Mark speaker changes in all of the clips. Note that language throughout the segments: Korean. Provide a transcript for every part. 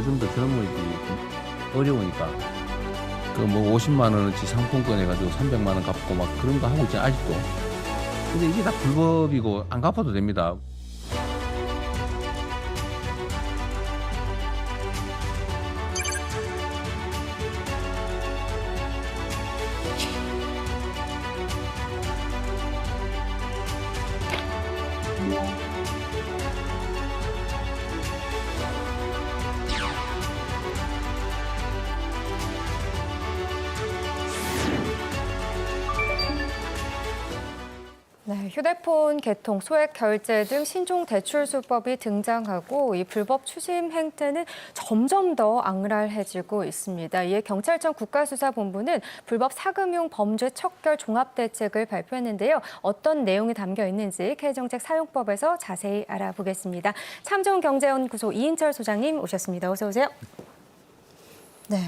Speaker 1: 요즘도 젊은이들이 좀 어려우니까 그 뭐 50만 원어치 상품권 해가지고 300만 원 갚고 막 그런 거 하고 있잖아요, 아직도. 근데 이게 다 불법이고 안 갚아도 됩니다.
Speaker 2: 네, 휴대폰 개통, 소액 결제 등 신종 대출 수법이 등장하고 이 불법 추심 행태는 점점 더 악랄해지고 있습니다. 이에 경찰청 국가수사본부는 불법 사금융 범죄 척결 종합대책을 발표했는데요. 어떤 내용이 담겨 있는지 개정책 사용법에서 자세히 알아보겠습니다. 참정경제연구소 이인철 소장님 오셨습니다. 어서 오세요. 네,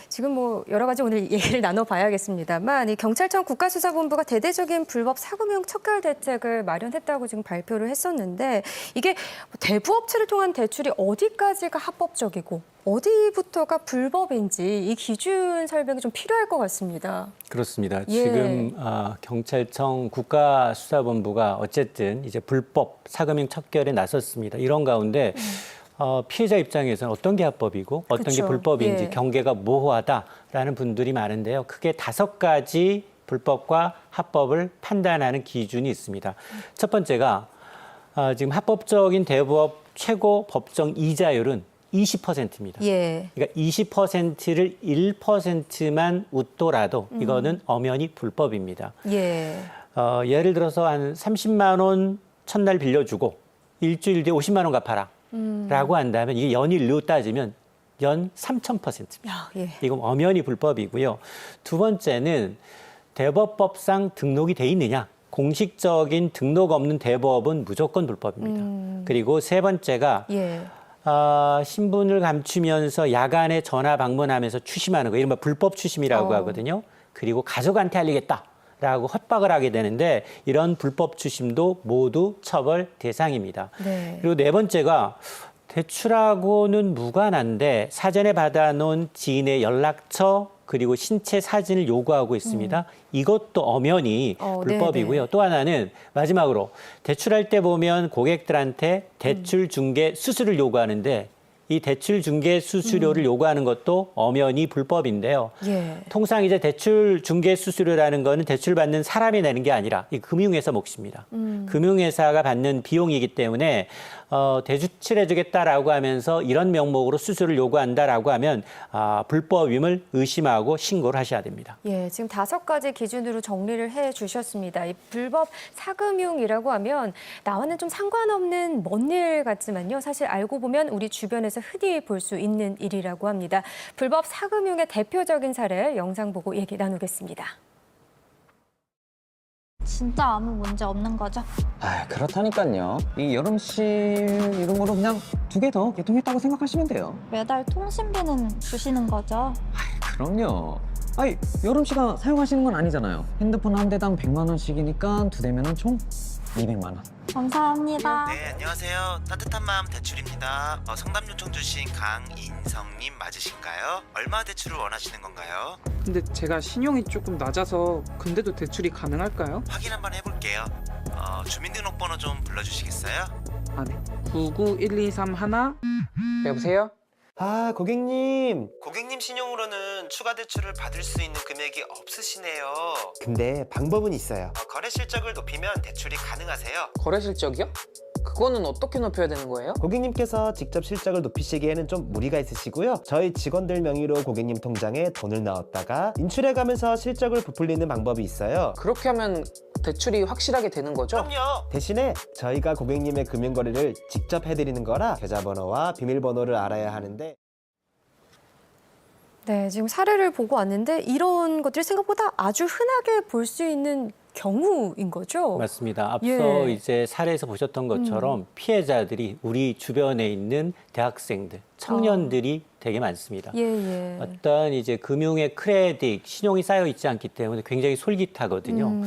Speaker 2: 지금 뭐 여러 가지 오늘 얘기를 나눠봐야겠습니다만 이 경찰청 국가수사본부가 대대적인 불법 사금융 척결 대책을 마련했다고 지금 발표를 했었는데 이게 대부업체를 통한 대출이 어디까지가 합법적이고 어디부터가 불법인지 이 기준 설명이 좀 필요할 것 같습니다.
Speaker 3: 그렇습니다.
Speaker 2: 예.
Speaker 3: 지금 경찰청 국가수사본부가 어쨌든 이제 불법 사금융 척결에 나섰습니다. 이런 가운데 피해자 입장에서는 어떤 게 합법이고 어떤
Speaker 2: 그쵸.
Speaker 3: 게 불법인지
Speaker 2: 예.
Speaker 3: 경계가 모호하다라는 분들이 많은데요. 크게 5가지 불법과 합법을 판단하는 기준이 있습니다. 첫 번째가 지금 합법적인 대부업 최고 법정 이자율은 20%입니다.
Speaker 2: 예.
Speaker 3: 그러니까 20%를 1%만 웃더라도 이거는 엄연히 불법입니다.
Speaker 2: 예.
Speaker 3: 예를 들어서 한 30만 원 첫날 빌려주고 일주일 뒤에 50만 원 갚아라. 라고 한다면 이게 연일로 따지면 연 3,000%입니다.
Speaker 2: 야, 예.
Speaker 3: 이건 엄연히 불법이고요. 두 번째는 대법법상 등록이 돼 있느냐. 공식적인 등록 없는 대법은 무조건 불법입니다. 그리고 세 번째가
Speaker 2: 예.
Speaker 3: 신분을 감추면서 야간에 전화 방문하면서 추심하는 거, 이른바 불법 추심이라고 하거든요. 그리고 가족한테 알리겠다라고 협박을 하게 되는데 이런 불법 추심도 모두 처벌 대상입니다.
Speaker 2: 네.
Speaker 3: 그리고 네 번째가 대출하고는 무관한데 사전에 받아놓은 지인의 연락처 그리고 신체 사진을 요구하고 있습니다. 이것도 엄연히 불법이고요.
Speaker 2: 네네.
Speaker 3: 또 하나는 마지막으로 대출할 때 보면 고객들한테 대출 중개 수수료를 요구하는데 이 대출 중개 수수료를 요구하는 것도 엄연히 불법인데요.
Speaker 2: 예.
Speaker 3: 통상 이제 대출 중개 수수료라는 거는 대출 받는 사람이 내는 게 아니라 이 금융회사 몫입니다. 금융회사가 받는 비용이기 때문에 대출해주겠다라고 하면서 이런 명목으로 수수료를 요구한다라고 하면 불법임을 의심하고 신고를 하셔야 됩니다.
Speaker 2: 예, 지금 5가지 기준으로 정리를 해 주셨습니다. 이 불법 사금융이라고 하면 나와는 좀 상관없는 먼 일 같지만요. 사실 알고 보면 우리 주변에서 흔히 볼 수 있는 일이라고 합니다. 불법 사금융의 대표적인 사례 영상 보고 얘기 나누겠습니다.
Speaker 4: 진짜 아무 문제 없는 거죠?
Speaker 5: 아, 그렇다니까요. 이 여름실 이런 거로 그냥 2개 더 개통했다고 생각하시면 돼요.
Speaker 4: 매달 통신비는 주시는 거죠?
Speaker 5: 그럼요. 아니, 여름씨가 사용하시는 건 아니잖아요. 핸드폰 한 대당 100만 원씩이니까 2대면은 총 200만 원.
Speaker 4: 감사합니다.
Speaker 6: 네, 안녕하세요. 따뜻한 마음 대출입니다. 상담 요청 주신 강인성님 맞으신가요? 얼마 대출을 원하시는 건가요?
Speaker 7: 근데 제가 신용이 조금 낮아서 근데도 대출이 가능할까요?
Speaker 6: 확인 한번 해볼게요. 주민등록번호 좀 불러주시겠어요?
Speaker 7: 아, 네. 991231. 여보세요?
Speaker 8: 아, 고객님.
Speaker 6: 고객님 신용으로는 추가 대출을 받을 수 있는 금액이 없으시네요.
Speaker 8: 근데 방법은 있어요.
Speaker 6: 거래 실적을 높이면 대출이 가능하세요.
Speaker 7: 거래 실적이요? 그거는 어떻게 높여야 되는 거예요?
Speaker 8: 고객님께서 직접 실적을 높이시기에는 좀 무리가 있으시고요. 저희 직원들 명의로 고객님 통장에 돈을 넣었다가 인출해가면서 실적을 부풀리는 방법이 있어요.
Speaker 7: 그렇게 하면 대출이 확실하게 되는 거죠?
Speaker 6: 그럼요.
Speaker 8: 대신에 저희가 고객님의 금융거래를 직접 해드리는 거라 계좌번호와 비밀번호를 알아야 하는데
Speaker 2: 네, 지금 사례를 보고 왔는데 이런 것들이 생각보다 아주 흔하게 볼 수 있는 경우인 거죠?
Speaker 3: 맞습니다. 앞서
Speaker 2: 예.
Speaker 3: 이제 사례에서 보셨던 것처럼 피해자들이 우리 주변에 있는 대학생들, 청년들이 되게 많습니다.
Speaker 2: 예, 예.
Speaker 3: 어떤 이제 금융의 크레딧, 신용이 쌓여 있지 않기 때문에 굉장히 솔깃하거든요.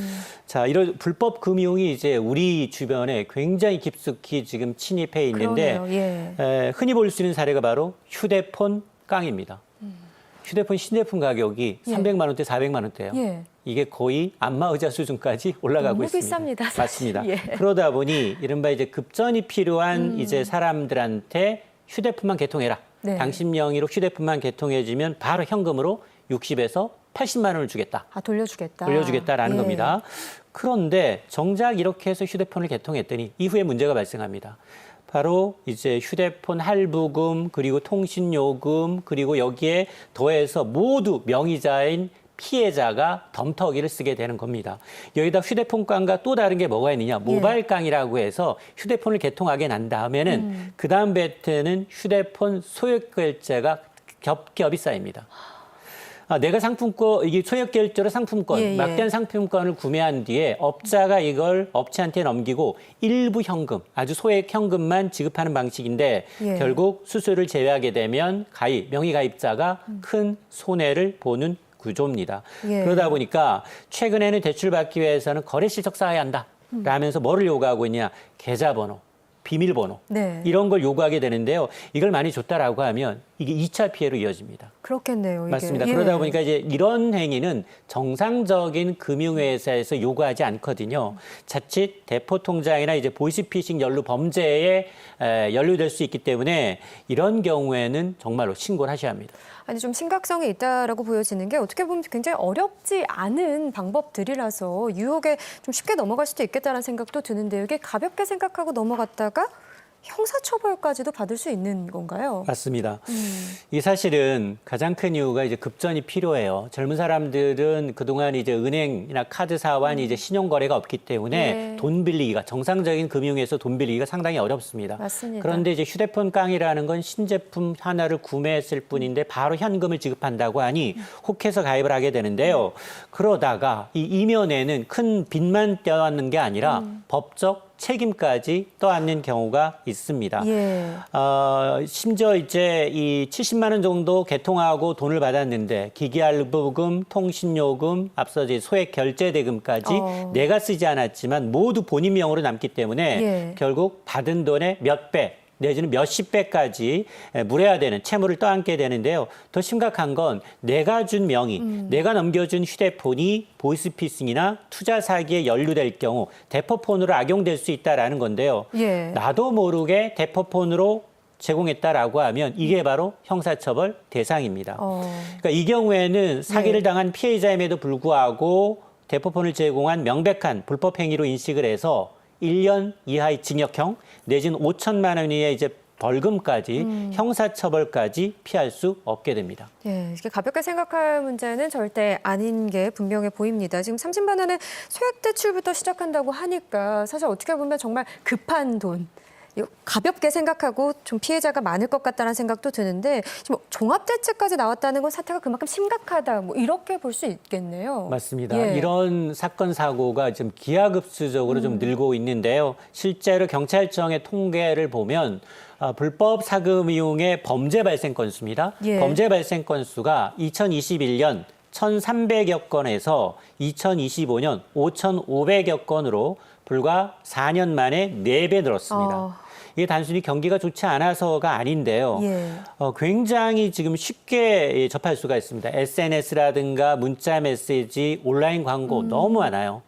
Speaker 3: 자, 이런 불법 금융이 이제 우리 주변에 굉장히 깊숙이 지금 침입해 있는데
Speaker 2: 그러네요. 예.
Speaker 3: 흔히 볼 수 있는 사례가 바로 휴대폰 깡입니다. 휴대폰 신제품 가격이
Speaker 2: 예.
Speaker 3: 300만 원대, 400만 원대예요.
Speaker 2: 예.
Speaker 3: 이게 거의 안마의자 수준까지 올라가고
Speaker 2: 너무
Speaker 3: 있습니다.
Speaker 2: 비쌉니다, 사실.
Speaker 3: 맞습니다.
Speaker 2: 예.
Speaker 3: 그러다 보니 이른바 이제 급전이 필요한 이제 사람들한테 휴대폰만 개통해라.
Speaker 2: 네.
Speaker 3: 당신 명의로 휴대폰만 개통해주면 바로 현금으로 60에서 80만 원을 주겠다.
Speaker 2: 아, 돌려주겠다.
Speaker 3: 돌려주겠다라는
Speaker 2: 예.
Speaker 3: 겁니다. 그런데 정작 이렇게 해서 휴대폰을 개통했더니 이후에 문제가 발생합니다. 바로 이제 휴대폰 할부금, 그리고 통신요금, 그리고 여기에 더해서 모두 명의자인 피해자가 덤터기를 쓰게 되는 겁니다. 여기다 휴대폰깡과 또 다른 게 뭐가 있느냐. 모바일깡이라고 해서 휴대폰을 개통하게 난 다음에는 그 다음 배트는 휴대폰 소액결제가 겹겹이 쌓입니다. 내가 상품권, 이게 소액결제로 상품권,
Speaker 2: 예, 예.
Speaker 3: 막대한 상품권을 구매한 뒤에 업자가 이걸 업체한테 넘기고 일부 현금, 아주 소액 현금만 지급하는 방식인데
Speaker 2: 예.
Speaker 3: 결국 수수료를 제외하게 되면 명의 가입자가 큰 손해를 보는 구조입니다.
Speaker 2: 예.
Speaker 3: 그러다 보니까 최근에는 대출받기 위해서는 거래 실적 쌓아야 한다. 라면서 뭐를 요구하고 있냐. 계좌번호, 비밀번호
Speaker 2: 네.
Speaker 3: 이런 걸 요구하게 되는데요. 이걸 많이 줬다라고 하면 이게 2차 피해로 이어집니다.
Speaker 2: 그렇겠네요. 이게.
Speaker 3: 맞습니다.
Speaker 2: 예.
Speaker 3: 그러다 보니까 이제 이런 행위는 정상적인 금융회사에서 요구하지 않거든요. 자칫 대포 통장이나 이제 보이스피싱 연루 범죄에 연루될 수 있기 때문에 이런 경우에는 정말로 신고를 하셔야 합니다.
Speaker 2: 아니 좀 심각성이 있다라고 보여지는 게 어떻게 보면 굉장히 어렵지 않은 방법들이라서 유혹에 좀 쉽게 넘어갈 수도 있겠다는 생각도 드는데요. 이게 가볍게 생각하고 넘어갔다가 형사처벌까지도 받을 수 있는 건가요?
Speaker 3: 맞습니다. 이 사실은 가장 큰 이유가 이제 급전이 필요해요. 젊은 사람들은 그동안 이제 은행이나 카드사와 이제 신용거래가 없기 때문에
Speaker 2: 네.
Speaker 3: 돈 빌리기가 정상적인 금융에서 돈 빌리기가 상당히 어렵습니다.
Speaker 2: 맞습니다.
Speaker 3: 그런데 이제 휴대폰 깡이라는 건 신제품 하나를 구매했을 뿐인데 바로 현금을 지급한다고 하니 혹해서 가입을 하게 되는데요. 그러다가 이 이면에는 큰 빚만 떼어안는 게 아니라 법적 책임까지 떠안는 경우가 있습니다.
Speaker 2: 예.
Speaker 3: 심지어 이제 이 70만 원 정도 개통하고 돈을 받았는데 기기할부금, 통신요금, 앞서 이제 소액 결제 대금까지 내가 쓰지 않았지만 모두 본인 명으로 남기 때문에
Speaker 2: 예.
Speaker 3: 결국 받은 돈의 몇 배, 내지는 몇십 배까지 물어야 되는 채무를 떠안게 되는데요. 더 심각한 건 내가 준 명의, 내가 넘겨준 휴대폰이 보이스피싱이나 투자 사기에 연루될 경우 대포폰으로 악용될 수 있다라는 건데요.
Speaker 2: 예.
Speaker 3: 나도 모르게 대포폰으로 제공했다라고 하면 이게 바로 형사처벌 대상입니다. 그러니까 이 경우에는 사기를 당한 피해자임에도 불구하고 대포폰을 제공한 명백한 불법 행위로 인식을 해서 1년 이하의 징역형 내지는 5천만 원 이하의 이제 벌금까지 형사처벌까지 피할 수 없게 됩니다.
Speaker 2: 예, 이게 가볍게 생각할 문제는 절대 아닌 게 분명해 보입니다. 지금 30만 원의 소액 대출부터 시작한다고 하니까 사실 어떻게 보면 정말 급한 돈. 이거 가볍게 생각하고 좀 피해자가 많을 것 같다는 생각도 드는데 지금 종합대책까지 나왔다는 건 사태가 그만큼 심각하다 뭐 이렇게 볼 수 있겠네요.
Speaker 3: 맞습니다.
Speaker 2: 예.
Speaker 3: 이런 사건 사고가 지금 기하급수적으로 좀 늘고 있는데요. 실제로 경찰청의 통계를 보면 불법 사금 이용의 범죄 발생 건수입니다.
Speaker 2: 예.
Speaker 3: 범죄 발생 건수가 2021년 1,300여 건에서 2025년 5,500여 건으로 불과 4년 만에 4배 늘었습니다. 이게 단순히 경기가 좋지 않아서가 아닌데요.
Speaker 2: 예.
Speaker 3: 굉장히 지금 쉽게 접할 수가 있습니다. SNS라든가 문자 메시지, 온라인 광고 너무 많아요.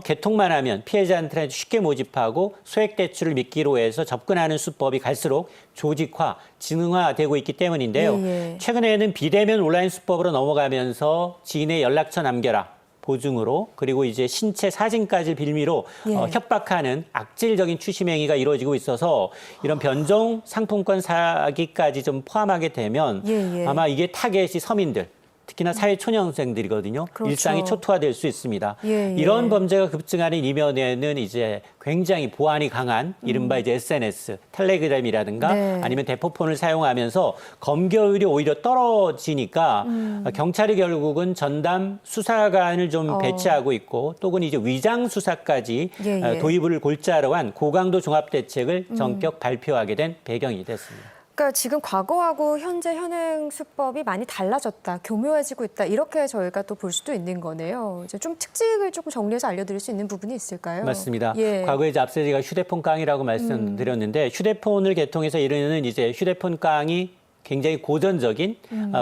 Speaker 3: 개통만 하면 피해자한테 쉽게 모집하고 소액 대출을 미끼로 해서 접근하는 수법이 갈수록 조직화, 지능화되고 있기 때문인데요.
Speaker 2: 예.
Speaker 3: 최근에는 비대면 온라인 수법으로 넘어가면서 지인의 연락처 남겨라. 보증으로 그리고 이제 신체 사진까지 빌미로 협박하는 악질적인 추심 행위가 이루어지고 있어서 이런 변종 상품권 사기까지 좀 포함하게 되면 아마 이게 타겟이 서민들, 특히나 사회초년생들이거든요.
Speaker 2: 그렇죠.
Speaker 3: 일상이 초토화될 수 있습니다.
Speaker 2: 예, 예.
Speaker 3: 이런 범죄가 급증하는 이면에는 이제 굉장히 보안이 강한 이른바 이제 SNS, 텔레그램이라든가
Speaker 2: 네.
Speaker 3: 아니면 대포폰을 사용하면서 검거율이 오히려 떨어지니까 경찰이 결국은 전담 수사관을 좀 배치하고 있고 또는 이제 위장 수사까지
Speaker 2: 예, 예.
Speaker 3: 도입을 골자로 한 고강도 종합 대책을 전격 발표하게 된 배경이 됐습니다.
Speaker 2: 그러니까 지금 과거하고 현재 현행 수법이 많이 달라졌다, 교묘해지고 있다 이렇게 저희가 또 볼 수도 있는 거네요. 이제 좀 특징을 조금 정리해서 알려드릴 수 있는 부분이 있을까요?
Speaker 3: 맞습니다.
Speaker 2: 예.
Speaker 3: 과거에 이제 앞서 제가 휴대폰 깡이라고 말씀드렸는데 휴대폰을 개통해서 이르는 이제 휴대폰 깡이 굉장히 고전적인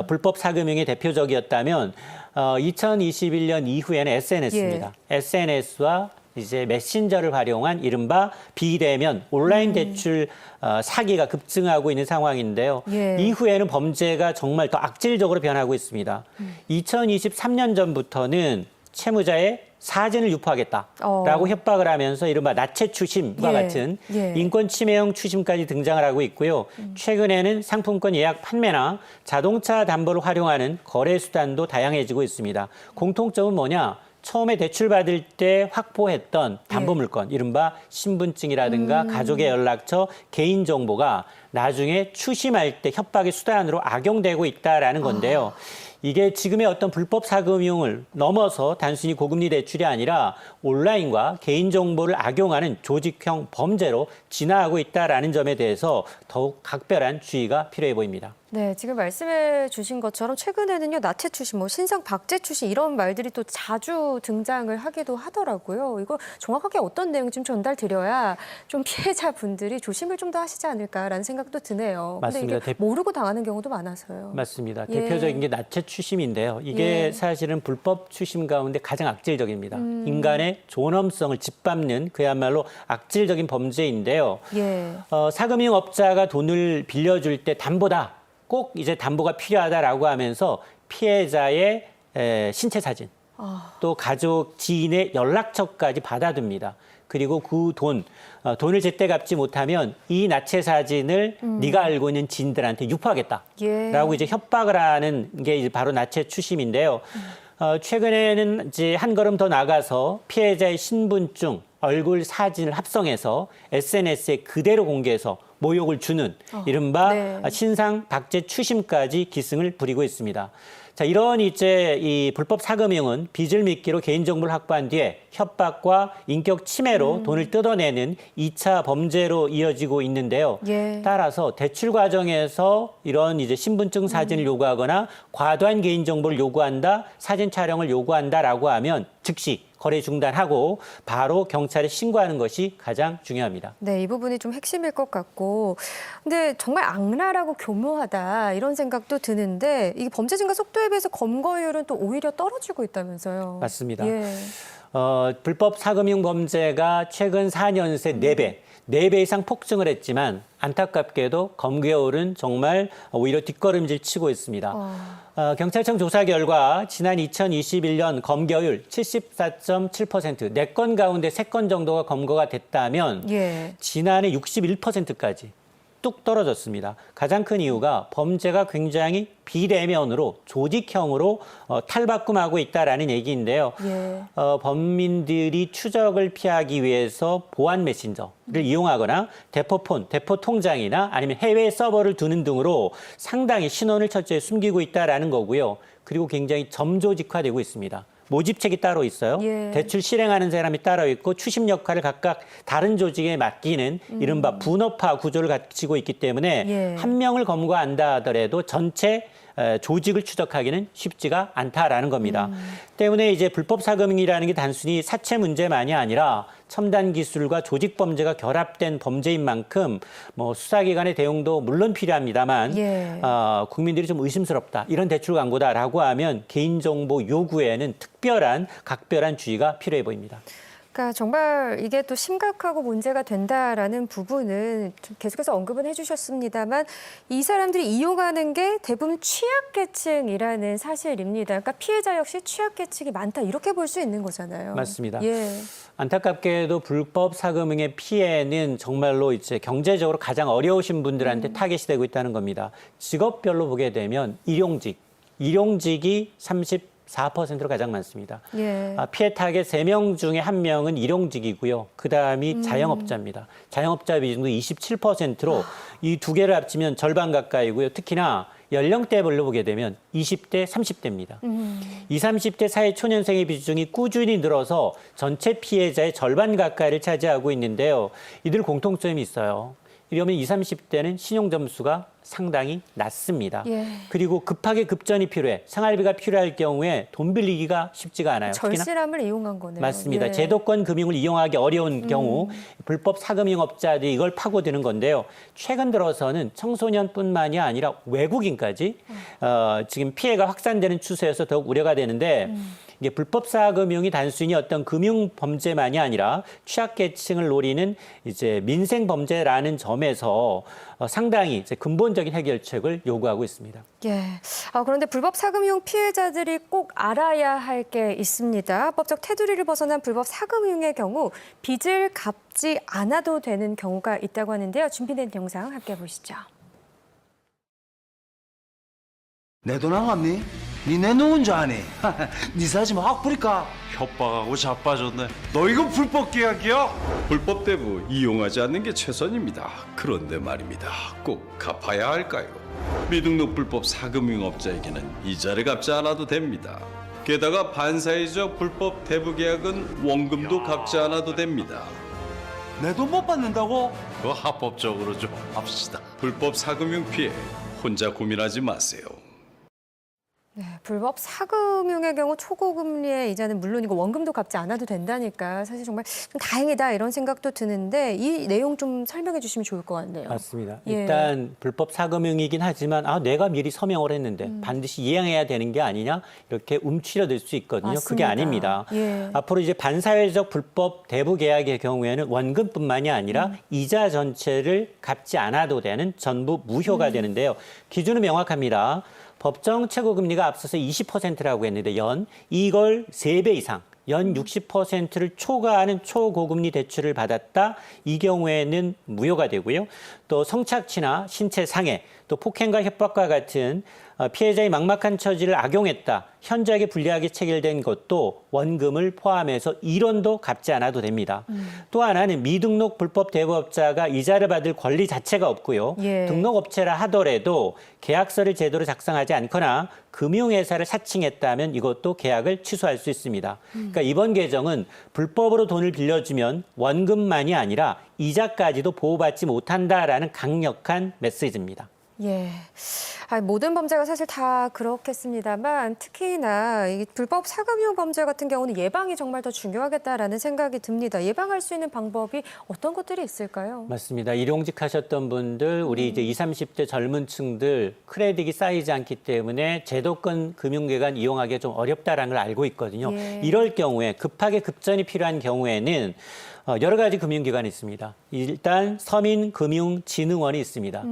Speaker 3: 불법 사금융의 대표적이었다면 2021년 이후에는 SNS입니다. SNS와 이제 메신저를 활용한 이른바 비대면 온라인 대출 사기가 급증하고 있는 상황인데요.
Speaker 2: 예.
Speaker 3: 이후에는 범죄가 정말 더 악질적으로 변하고 있습니다. 2023년 전부터는 채무자의 사진을 유포하겠다라고 협박을 하면서 이른바 나체 추심과
Speaker 2: 예.
Speaker 3: 같은
Speaker 2: 예.
Speaker 3: 인권 침해형 추심까지 등장을 하고 있고요. 최근에는 상품권 예약 판매나 자동차 담보를 활용하는 거래 수단도 다양해지고 있습니다. 공통점은 뭐냐? 처음에 대출 받을 때 확보했던 담보 물건, 이른바 신분증이라든가 가족의 연락처, 개인 정보가 나중에 추심할 때 협박의 수단으로 악용되고 있다라는 건데요. 이게 지금의 어떤 불법 사금융을 넘어서 단순히 고금리 대출이 아니라 온라인과 개인정보를 악용하는 조직형 범죄로 진화하고 있다는 점에 대해서 더욱 각별한 주의가 필요해 보입니다.
Speaker 2: 네, 지금 말씀해 주신 것처럼 최근에는요, 나체 추심, 뭐 신상 박제 추심 이런 말들이 또 자주 등장을 하기도 하더라고요. 이거 정확하게 어떤 내용 좀 전달드려야 좀 피해자분들이 조심을 좀 더 하시지 않을까라는 생각도 드네요.
Speaker 3: 맞습니다.
Speaker 2: 근데 이게 모르고 당하는 경우도 많아서요.
Speaker 3: 맞습니다.
Speaker 2: 예.
Speaker 3: 대표적인 게 나체 추심인데요. 이게
Speaker 2: 예.
Speaker 3: 사실은 불법 추심 가운데 가장 악질적입니다. 인간의 존엄성을 짓밟는 그야말로 악질적인 범죄인데요.
Speaker 2: 예.
Speaker 3: 사금융업자가 돈을 빌려줄 때 담보다 꼭 이제 담보가 필요하다라고 하면서 피해자의 신체 사진, 또 가족, 지인의 연락처까지 받아둡니다. 그리고 그 돈을 제때 갚지 못하면 이 나체 사진을 네가 알고 있는 지인들한테 유포하겠다라고
Speaker 2: 예.
Speaker 3: 이제 협박을 하는 게 이제 바로 나체 추심인데요. 최근에는 이제 한 걸음 더 나가서 피해자의 신분증, 얼굴 사진을 합성해서 SNS에 그대로 공개해서 모욕을 주는 이른바
Speaker 2: 네.
Speaker 3: 신상 박제 추심까지 기승을 부리고 있습니다. 자, 이런 이제 이 불법 사금융은 빚을 미끼로 개인정보를 확보한 뒤에 협박과 인격 침해로 돈을 뜯어내는 2차 범죄로 이어지고 있는데요.
Speaker 2: 예.
Speaker 3: 따라서 대출 과정에서 이런 이제 신분증 사진을 요구하거나 과도한 개인정보를 요구한다, 사진 촬영을 요구한다라고 하면 즉시 거래 중단하고 바로 경찰에 신고하는 것이 가장 중요합니다.
Speaker 2: 네, 이 부분이 좀 핵심일 것 같고, 근데 정말 악랄하고 교묘하다 이런 생각도 드는데 이게 범죄 증가 속도에 비해서 검거율은 또 오히려 떨어지고 있다면서요.
Speaker 3: 맞습니다.
Speaker 2: 예.
Speaker 3: 불법 사금융 범죄가 최근 4년 새 4배 이상 폭증을 했지만 안타깝게도 검거율은 정말 오히려 뒷걸음질 치고 있습니다. 경찰청 조사 결과 지난 2021년 검거율 74.7%, 4건 가운데 3건 정도가 검거가 됐다면
Speaker 2: 예.
Speaker 3: 지난해 61%까지 뚝 떨어졌습니다. 가장 큰 이유가 범죄가 굉장히 비대면으로 조직형으로 탈바꿈하고 있다라는 얘기인데요.
Speaker 2: 예.
Speaker 3: 범인들이 추적을 피하기 위해서 보안 메신저를 이용하거나 대포폰, 대포통장이나 아니면 해외 서버를 두는 등으로 상당히 신원을 철저히 숨기고 있다라는 거고요. 그리고 굉장히 점조직화되고 있습니다. 모집책이 따로 있어요.
Speaker 2: 예.
Speaker 3: 대출 실행하는 사람이 따로 있고 추심 역할을 각각 다른 조직에 맡기는 이른바 분업화 구조를 갖추고 있기 때문에
Speaker 2: 예.
Speaker 3: 한 명을 검거한다 하더라도 전체 조직을 추적하기는 쉽지가 않다라는 겁니다. 때문에 이제 불법 사금융이라는 게 단순히 사채 문제만이 아니라 첨단 기술과 조직 범죄가 결합된 범죄인 만큼 뭐 수사기관의 대응도 물론 필요합니다만
Speaker 2: 예.
Speaker 3: 국민들이 좀 의심스럽다, 이런 대출 광고다라고 하면 개인정보 요구에는 각별한 주의가 필요해 보입니다.
Speaker 2: 그러니까 정말 이게 또 심각하고 문제가 된다라는 부분은 좀 계속해서 언급은 해주셨습니다만 이 사람들이 이용하는 게 대부분 취약계층이라는 사실입니다. 그러니까 피해자 역시 취약계층이 많다 이렇게 볼 수 있는 거잖아요.
Speaker 3: 맞습니다.
Speaker 2: 예.
Speaker 3: 안타깝게도 불법 사금융의 피해는 정말로 이제 경제적으로 가장 어려우신 분들한테 타겟이 되고 있다는 겁니다. 직업별로 보게 되면 일용직, 일용직이 34%로 가장 많습니다.
Speaker 2: 예.
Speaker 3: 피해 타겟 3명 중에 1명은 일용직이고요. 그다음이 자영업자입니다. 자영업자 비중도 27%로 이 두 개를 합치면 절반 가까이고요. 특히나 연령대별로 보게 되면 20대, 30대입니다. 20, 30대 사회 초년생의 비중이 꾸준히 늘어서 전체 피해자의 절반 가까이를 차지하고 있는데요. 이들 공통점이 있어요. 이러면 20, 30대는 신용 점수가 상당히 낮습니다.
Speaker 2: 예.
Speaker 3: 그리고 급하게 급전이 필요해 생활비가 필요할 경우에 돈 빌리기가 쉽지가 않아요. 특히나
Speaker 2: 절실함을 이용한 거네요.
Speaker 3: 맞습니다.
Speaker 2: 예.
Speaker 3: 제도권 금융을 이용하기 어려운 경우 불법 사금융업자들이 이걸 파고드는 건데요. 최근 들어서는 청소년뿐만이 아니라 외국인까지 지금 피해가 확산되는 추세여서 더욱 우려가 되는데 이게 불법 사금융이 단순히 어떤 금융 범죄만이 아니라 취약계층을 노리는 이제 민생 범죄라는 점에서 상당히 이제 근본적인 해결책을 요구하고 있습니다.
Speaker 2: 예. 그런데 불법 사금융 피해자들이 꼭 알아야 할 게 있습니다. 법적 테두리를 벗어난 불법 사금융의 경우 빚을 갚지 않아도 되는 경우가 있다고 하는데요. 준비된 영상 함께 보시죠.
Speaker 9: 내 돈 안 갚니? 니 내 누군 줄 아니? 니 사지면 확 뿌릴까?
Speaker 10: 협박하고 자빠졌네. 너 이거 불법 계약이야? 불법 대부 이용하지 않는 게 최선입니다. 그런데 말입니다. 꼭 갚아야 할까요? 미등록 불법 사금융업자에게는 이자를 갚지 않아도 됩니다. 게다가 반사회적 불법 대부 계약은 원금도 갚지 않아도 됩니다.
Speaker 9: 내 돈 못 받는다고?
Speaker 10: 그거 합법적으로 좀 합시다. 불법 사금융 피해 혼자 고민하지 마세요.
Speaker 2: 네, 불법 사금융의 경우 초고금리의 이자는 물론이고 원금도 갚지 않아도 된다니까 사실 정말 좀 다행이다 이런 생각도 드는데 이 내용 좀 설명해 주시면 좋을 것 같네요.
Speaker 3: 맞습니다.
Speaker 2: 예.
Speaker 3: 일단 불법 사금융이긴 하지만 내가 미리 서명을 했는데 반드시 이행해야 되는 게 아니냐 이렇게 움츠려들 수 있거든요. 그게
Speaker 2: 맞습니다.
Speaker 3: 아닙니다.
Speaker 2: 예.
Speaker 3: 앞으로 이제 반사회적 불법 대부 계약의 경우에는 원금뿐만이 아니라 이자 전체를 갚지 않아도 되는 전부 무효가 되는데요. 기준은 명확합니다. 법정 최고금리가 앞서서 20%라고 했는데 이걸 3배 이상 연 60%를 초과하는 초고금리 대출을 받았다. 이 경우에는 무효가 되고요. 또 성착취나 신체 상해, 또 폭행과 협박과 같은 피해자의 막막한 처지를 악용했다. 현저하게 불리하게 체결된 것도 원금을 포함해서 1원도 갚지 않아도 됩니다. 또 하나는 미등록 불법 대부업자가 이자를 받을 권리 자체가 없고요.
Speaker 2: 예.
Speaker 3: 등록업체라 하더라도 계약서를 제대로 작성하지 않거나 금융회사를 사칭했다면 이것도 계약을 취소할 수 있습니다. 그러니까 이번 개정은 불법으로 돈을 빌려주면 원금만이 아니라 이자까지도 보호받지 못한다라는 강력한 메시지입니다.
Speaker 2: 예. 모든 범죄가 사실 다 그렇겠습니다만 특히나 이 불법 사금융 범죄 같은 경우는 예방이 정말 더 중요하겠다라는 생각이 듭니다. 예방할 수 있는 방법이 어떤 것들이 있을까요?
Speaker 3: 맞습니다. 일용직 하셨던 분들, 우리 이제 20, 30대 젊은 층들 크레딧이 쌓이지 않기 때문에 제도권 금융기관 이용하기 좀 어렵다라는 걸 알고 있거든요.
Speaker 2: 예.
Speaker 3: 이럴 경우에 급하게 급전이 필요한 경우에는 여러 가지 금융기관이 있습니다. 일단 서민금융진흥원이 있습니다.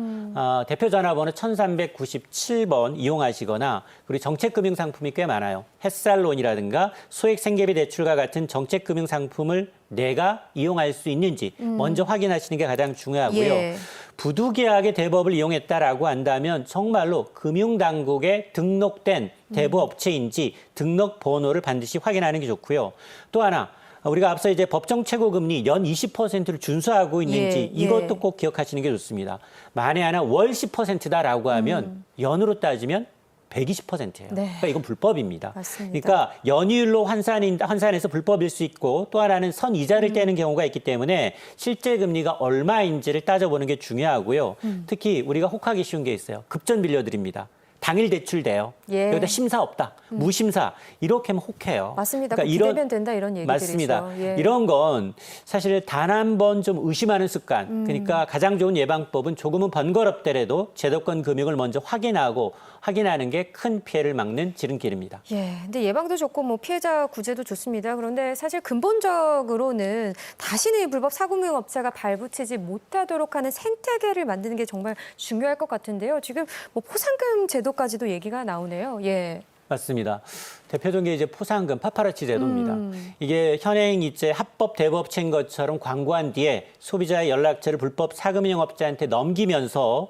Speaker 3: 대표 전화번호 1397번 이용하시거나 그리고 정책금융상품이 꽤 많아요. 햇살론이라든가 소액생계비 대출과 같은 정책금융상품을 내가 이용할 수 있는지 먼저 확인하시는 게 가장 중요하고요.
Speaker 2: 예.
Speaker 3: 부두계약의 대부업을 이용했다라고 한다면 정말로 금융당국에 등록된 대부업체인지 등록 번호를 반드시 확인하는 게 좋고요. 또 하나 우리가 앞서 이제 법정 최고금리 연 20%를 준수하고 있는지
Speaker 2: 예,
Speaker 3: 이것도
Speaker 2: 예.
Speaker 3: 꼭 기억하시는 게 좋습니다. 만에 하나 월 10%다라고 하면 연으로 따지면 120%예요.
Speaker 2: 네.
Speaker 3: 그러니까 이건 불법입니다.
Speaker 2: 맞습니다.
Speaker 3: 그러니까 연이율로 환산해서 불법일 수 있고 또 하나는 선이자를 떼는 경우가 있기 때문에 실제 금리가 얼마인지를 따져보는 게 중요하고요. 특히 우리가 혹하기 쉬운 게 있어요. 급전 빌려드립니다. 당일 대출돼요.
Speaker 2: 예.
Speaker 3: 여기다 심사 없다. 무심사. 이렇게 하면 혹해요.
Speaker 2: 맞습니다.
Speaker 3: 그러니까
Speaker 2: 기대면 된다 이런 얘기들이죠.
Speaker 3: 맞습니다.
Speaker 2: 예.
Speaker 3: 이런 건 사실 단 한 번 좀 의심하는 습관. 그러니까 가장 좋은 예방법은 조금은 번거롭더라도 제도권 금융을 먼저 확인하는 게 큰 피해를 막는 지름길입니다.
Speaker 2: 예, 근데 예방도 좋고 뭐 피해자 구제도 좋습니다. 그런데 사실 근본적으로는 다시는 이 불법 사금융업자가 발붙이지 못하도록 하는 생태계를 만드는 게 정말 중요할 것 같은데요. 지금 뭐 포상금 제도까지도 얘기가 나오네요. 예.
Speaker 3: 맞습니다. 대표적인 게 이제 포상금, 파파라치 제도입니다. 이게 현행 이제 합법 대부업체인 것처럼 광고한 뒤에 소비자의 연락처를 불법 사금융업자한테 넘기면서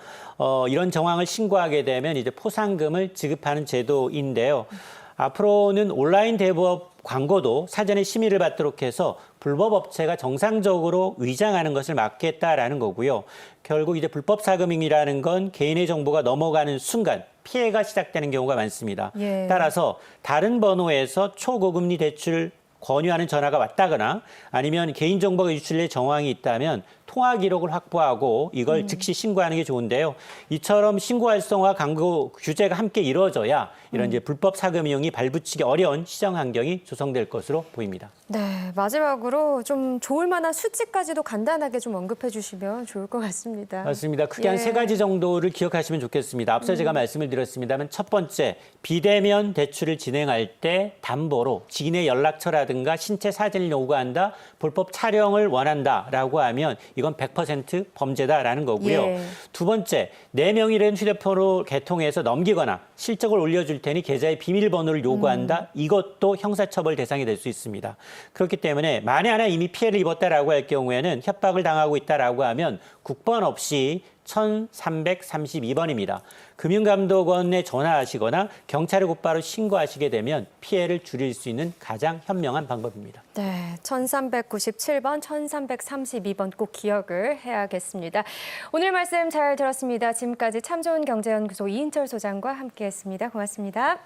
Speaker 3: 이런 정황을 신고하게 되면 이제 포상금을 지급하는 제도인데요. 앞으로는 온라인 대부업 광고도 사전에 심의를 받도록 해서 불법 업체가 정상적으로 위장하는 것을 막겠다라는 거고요. 결국 이제 불법 사금융이라는 건 개인의 정보가 넘어가는 순간 피해가 시작되는 경우가 많습니다.
Speaker 2: 예.
Speaker 3: 따라서 다른 번호에서 초고금리 대출 권유하는 전화가 왔다거나 아니면 개인정보가 유출될 정황이 있다면 통화 기록을 확보하고 이걸 즉시 신고하는 게 좋은데요. 이처럼 신고 활성화 광고 규제가 함께 이루어져야 이런 이제 불법 사금융이 발붙이기 어려운 시장 환경이 조성될 것으로 보입니다.
Speaker 2: 네, 마지막으로 좀 좋을 만한 수치까지도 간단하게 좀 언급해 주시면 좋을 것 같습니다.
Speaker 3: 맞습니다. 크게 한
Speaker 2: 예.
Speaker 3: 3가지 정도를 기억하시면 좋겠습니다. 앞서 제가 말씀을 드렸습니다만 첫 번째, 비대면 대출을 진행할 때 담보로 지인의 연락처라든가 신체 사진을 요구한다, 불법 촬영을 원한다라고 하면 이건 100% 범죄다라는 거고요.
Speaker 2: 예.
Speaker 3: 두 번째, 내 명의된 휴대폰으로 개통해서 넘기거나 실적을 올려줄 테니 계좌의 비밀번호를 요구한다. 이것도 형사처벌 대상이 될 수 있습니다. 그렇기 때문에 만에 하나 이미 피해를 입었다라고 할 경우에는 협박을 당하고 있다라고 하면 국번 없이 1332번입니다. 금융감독원에 전화하시거나 경찰에 곧바로 신고하시게 되면 피해를 줄일 수 있는 가장 현명한 방법입니다.
Speaker 2: 네, 1397번, 1332번 꼭 기억을 해야겠습니다. 오늘 말씀 잘 들었습니다. 지금까지 참 좋은 경제연구소 이인철 소장과 함께했습니다. 고맙습니다.